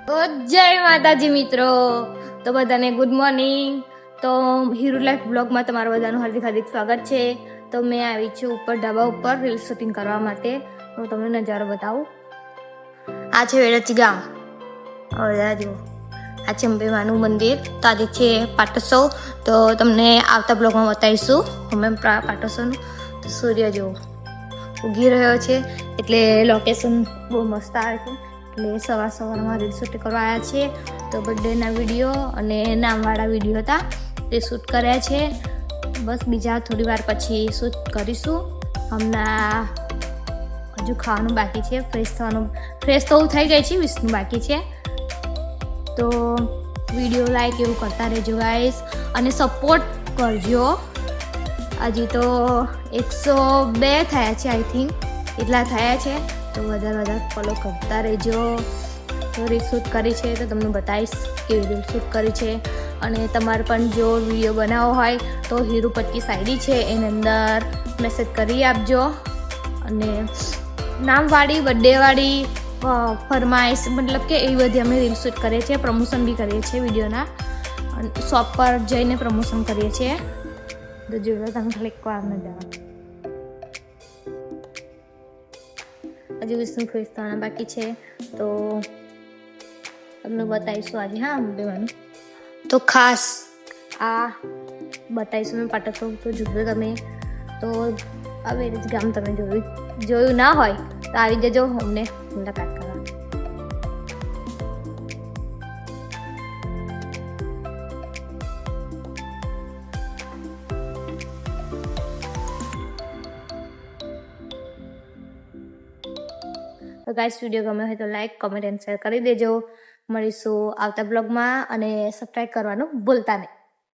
તો જય માતાજી મિત્રો, તો બધાને ગુડ મોર્નિંગ। તો હીરો લાઈફ બ્લોગમાં તમારું બધાનું હાર્દિક હાર્દિક સ્વાગત છે। તો મેં આવી છું ઉપર ધાબા ઉપર રીલ શૂટિંગ કરવા માટે। હું તમને નજારો બતાવું। આ છે વેડચી ગામ। હવે જુઓ, આ છે અંબેમાનું મંદિર। તો આજે છે પાટોત્સવ, તો તમને આવતા બ્લોગમાં બતાવીશું અમે પાટોત્સવનું। તો સૂર્ય જુઓ ઉગી રહ્યો છે, એટલે લોકેશન બહુ મસ્ત આવે છે। એટલે સવારમાં રીલ શૂટ કરવા આવ્યા છીએ। તો બર્થડેના વિડીયો અને નામવાળા વિડીયો હતા તે શૂટ કર્યા છે। બસ બીજા થોડી વાર પછી શૂટ કરીશું। હમણાં હજુ ખાવાનું બાકી છે, ફ્રેશ તો થઈ ગઈ છે, વિશનું બાકી છે। તો વિડીયો લાઈક એવું કરતા રહેજો ગાઈસ, અને સપોર્ટ કરજો। હજી તો 102 થયા છે, આઈ થિંક એટલા થયા છે। તો વધારે ફોલો કરતા રહેજો। તો રીલ શૂટ કરી છે તો તમને બતાવીશ કેવી રીલ શૂટ કરી છે। અને તમારે પણ જો વિડીયો બનાવવો હોય તો હીરો પટ્ટી સાઈડી છે એની અંદર મેસેજ કરી આપજો। અને નામવાળી બર્થડેવાળી ફરમાઈશ મતલબ કે એવી બધી અમે રીલ શૂટ કરીએ છીએ, પ્રમોશન બી કરીએ છીએ વિડીયોના, શોપ પર જઈને પ્રમોશન કરીએ છીએ। તો જોયો તમે ખાલી એક વાર નજારા। હજી વિષ્ણુ ફ્રેશ થવાના બાકી છે, તો તમને બતાવીશું આજે। હા અંબેમાનું તો ખાસ આ બતાવીશું મેં પાટોત્સવ। તો જોજો તમે, તો હવે જ ગામ તમે જોયું ના હોય તો આવી જજો અમને મુલાકાત કરવા। તો ગાઈસ વિડીયો ગમે હોય તો લાઈક, કમેન્ટ એન્ડ શેર કરી દેજો। મળીશું આવતા બ્લોગમાં, અને સબસ્ક્રાઈબ કરવાનું ભૂલતા નહીં।